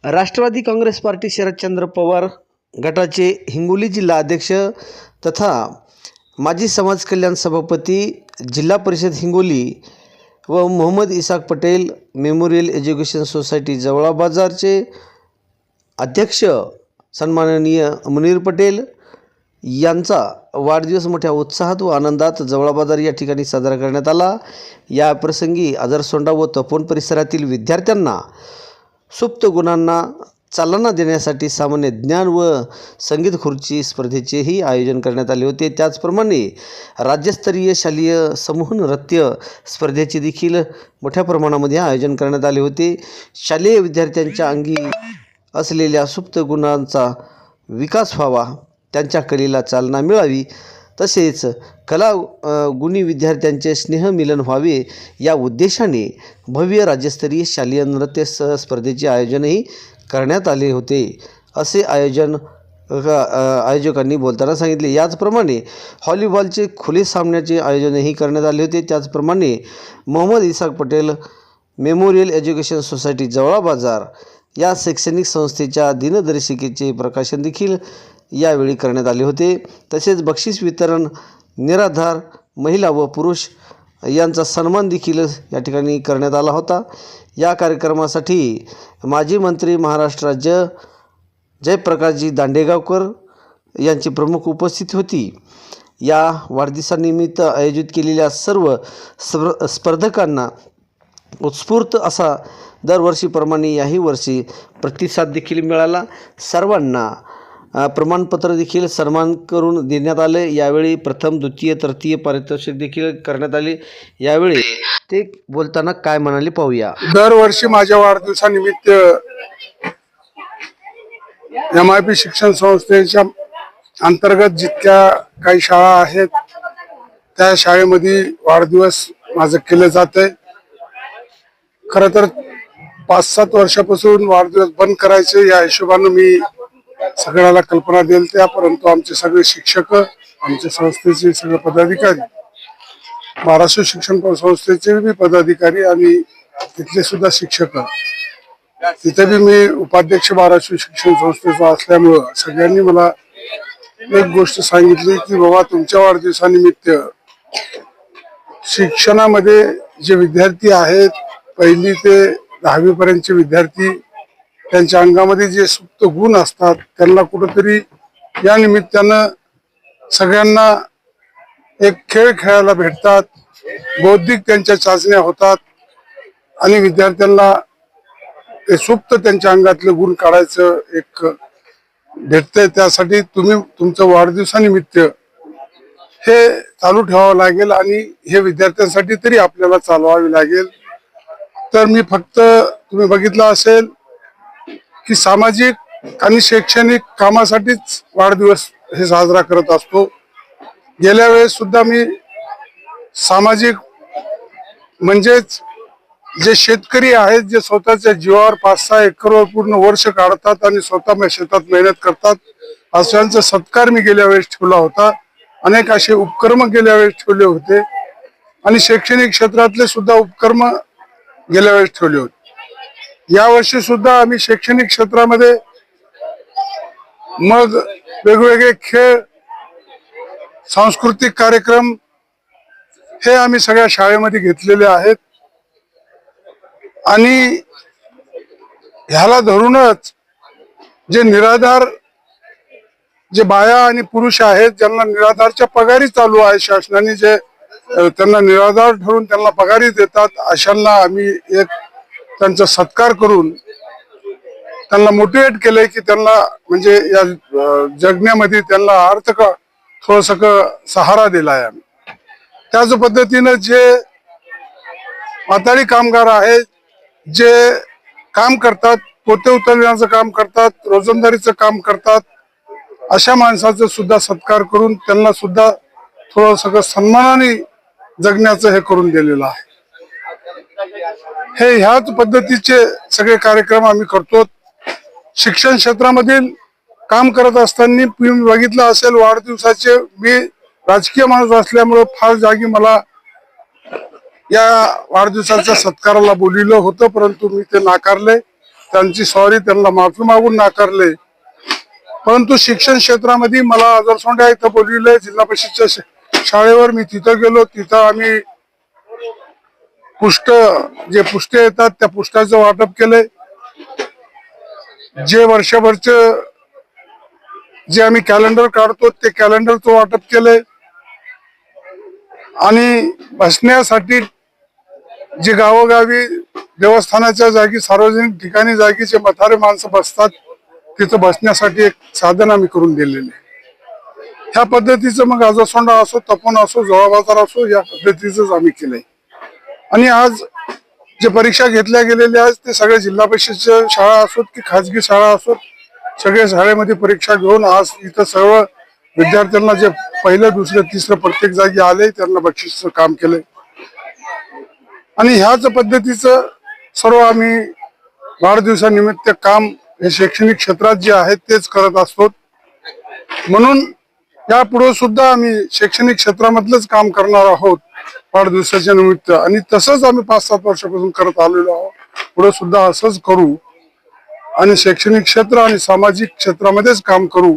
Rashtrawadi Congress party Sharadchandra Pawar गटाचे हिंगोली जिल्हा अध्यक्ष तथा माजी समाज कल्याण सभापती जिल्हा परिषद हिंगोली व Mohammad Isaq Patel memorial education society Jawala बाजारचे अध्यक्ष सन्माननीय मुनीर पटेल यांचा वाढदिवस मोठ्या उत्साहात व आनंदात जवळा बाजार या ठिकाणी साजरा करण्यात आला। या प्रसंगी आदरसोंडा व तपोवन परिसरातील विद्यार्थ्यांना सुप्त गुणांना चालना देण्यासाठी सामान्य ज्ञान व संगीत खुर्ची स्पर्धेचेही आयोजन करण्यात आले होते। त्याचप्रमाणे राज्यस्तरीय शालेय समूह नृत्य स्पर्धेचे देखील मोठ्या प्रमाणामध्ये आयोजन करण्यात आले होते। शालेय विद्यार्थ्यांच्या अंगी असलेल्या सुप्त गुणांचा विकास व्हावा, त्यांच्या कलेला चालना मिळावी, तसेच गुणी विद्यार्थ्यांचे स्नेहमिलन व्हावे या उद्देशाने भव्य राज्यस्तरीय शालेय नृत्य स्पर्धेचे आयोजनही करण्यात आले होते, असे आयोजकांनी बोलताना सांगितले। याचप्रमाणे व्हॉलीबॉलचे खुले सामन्याचे आयोजनही करण्यात आले होते। त्याचप्रमाणे Mohammad Isaq Patel memorial education society Jawala Bazar या शैक्षणिक संस्थेच्या दिनदर्शिकेचे प्रकाशन देखील यावेळी करण्यात आले होते। तसेच बक्षीस वितरण, निराधार महिला व पुरुष यांचा सन्मान देखील या ठिकाणी करण्यात आला होता। या कार्यक्रमासाठी माजी मंत्री महाराष्ट्र राज्य जयप्रकाशजी दांडेगावकर यांची प्रमुख उपस्थिती होती। या वाढदिवसानिमित्त आयोजित केलेल्या सर्व स्पर्धकांना उत्स्फूर्त असा दरवर्षीप्रमाणे याही वर्षी प्रतिसाद देखील मिळाला। सर्वांना प्रमाणपत्र देखील सन्मान करून देण्यात आले। यावेळी प्रथम, द्वितीय, तृतीय पारितोषिक देखील करण्यात आले। यावेळी ते बोलताना काय म्हणाले पाहूया। दरवर्षी माझ्या वाढदिवसानिमित्त MIP शिक्षण संस्थेच्या अंतर्गत जितक्या काही शाळा आहेत त्या शाळेमध्ये वाढदिवस माझं केलं जातंय। खरं तर 5-7 वर्षापासून वाढदिवस बंद करायचे या हिशोबाने मी सगळ्याला कल्पना दिली त्या, परंतु आमचे सगळे शिक्षक, आमच्या संस्थेचे सगळे पदाधिकारी, महाराष्ट्र शिक्षण संस्थेचे बी पदाधिकारी आणि तिथले सुद्धा शिक्षक, तिथे बी मी उपाध्यक्ष महाराष्ट्र शिक्षण संस्थेचा असल्यामुळं सगळ्यांनी मला एक गोष्ट सांगितली की बाबा तुमच्या वाढदिवसानिमित्त शिक्षणामध्ये जे विद्यार्थी आहेत 1ली ते 10वी पर्यंतचे विद्यार्थी, त्यांच्या अंगामध्ये जे सुप्त गुण असतात त्यांना कुठेतरी या निमित्तानं सगळ्यांना एक खेळ खेळायला भेटतात, बौद्धिक त्यांच्या चाचण्या होतात आणि विद्यार्थ्यांना ते सुप्त त्यांच्या अंगातले गुण काढायचं एक भेटतंय। त्यासाठी तुम्ही तुमचं वाढदिवसानिमित्त हे चालू ठेवावं लागेल आणि हे विद्यार्थ्यांसाठी तरी आपल्याला चालवावे लागेल। तर मी फक्त तुम्ही बघितलं असेल की सामाजिक आणि शैक्षणिक कामासाठीच वाढदिवस हे साजरा करत असतो। गेल्या वेळेस सुद्धा मी सामाजिक म्हणजेच जे शेतकरी आहेत, जे स्वतःच्या जीवावर 5-6 एकरवर पूर्ण वर्ष काढतात आणि स्वतः शेतात मेहनत करतात, अशांचा सत्कार मी गेल्या वेळेस ठेवला होता। अनेक असे उपक्रम गेल्या वेळेस ठेवले होते आणि शैक्षणिक क्षेत्रातले सुद्धा उपक्रम गेल्या वेळेस ठेवले होते। यावर्षी सुद्धा आम्ही शैक्षणिक क्षेत्रामध्ये मग वेगवेगळे खेळ, सांस्कृतिक कार्यक्रम हे आम्ही सगळ्या शाळेमध्ये घेतलेले आहेत आणि ह्याला धरूनच जे निराधार जे बाया आणि पुरुष आहेत ज्यांना निराधारच्या पगारी चालू आहे, शासनाने जे त्यांना निराधार ठरवून त्यांना पगारी देतात, अशांना आम्ही एक त्यांचा सत्कार करून त्यांना मोटिवेट केलंय की त्यांना म्हणजे या जगण्यामध्ये त्यांना आर्थिक थोडंसं सहारा दिलाय आम्ही। त्याच पद्धतीनं जे माथाडी कामगार आहेत, जे काम करतात, पोते उचलण्याचं काम करतात, रोजंदारीचं काम करतात, अशा माणसाचा सुद्धा सत्कार करून त्यांना सुद्धा थोडंसं सन्मानाने जगण्याचं हे करून दिलेलं आहे। हे ह्याच पद्धतीचे सगळे कार्यक्रम आम्ही करतो। शिक्षण क्षेत्रामधील काम करत असताना तुम्ही बघितलं असेल वाढदिवसाचे, मी राजकीय माणूस असल्यामुळे फार जागी मला या वाढदिवसाच्या सत्काराला बोलवलं होतं, परंतु मी ते नाकारले। त्यांची सॉरी त्यांना माफी मागून नाकारले. परंतु शिक्षण क्षेत्रामध्ये मला आदरसोंडा इथं बोलविलंय जिल्हा परिषदच्या शाळेवर. मी तिथं गेलो. तिथं आम्ही पुष्टे येतात त्या पुष्टाचं वाटप केलंय. जे वर्षभरचं जे आम्ही कॅलेंडर काढतो ते कॅलेंडरचं वाटप केलंय. आणि बसण्यासाठी जे गावोगावी देवस्थानाच्या जागी सार्वजनिक ठिकाणी जागी जे म्हातारे माणसं बसतात तिथं बसण्यासाठी एक साधन आम्ही करून दिलेले. ह्या पद्धतीचं मग आजरसोंडा असो, तपोन असो, जोळा बाजार असो, या पद्धतीच आम्ही केलंय. आणि आज जे परीक्षा घेतल्या गेलेल्या आहेत ते सगळे जिल्हा परिषदच्या शाळा असोत की खाजगी शाळा असोत, सगळ्या शाळेमध्ये परीक्षा घेऊन आज इथं सर्व विद्यार्थ्यांना जे पहिलं, दुसरं, तिसरं प्रत्येक जागी आले त्यांना बक्षीसचं काम केलंय. आणि ह्याच पद्धतीचं सर्व आम्ही वाढदिवसानिमित्त काम हे शैक्षणिक क्षेत्रात जे आहेत तेच करत असतो. म्हणून यापुढे सुद्धा आम्ही शैक्षणिक क्षेत्रामधलंच काम करणार आहोत वाढदिवसाच्या निमित्त. आणि तसंच आम्ही 5-7 वर्षापासून करत आलेलो आहोत. पुढे सुद्धा असंच करू आणि शैक्षणिक क्षेत्र आणि सामाजिक क्षेत्रामध्येच काम करू.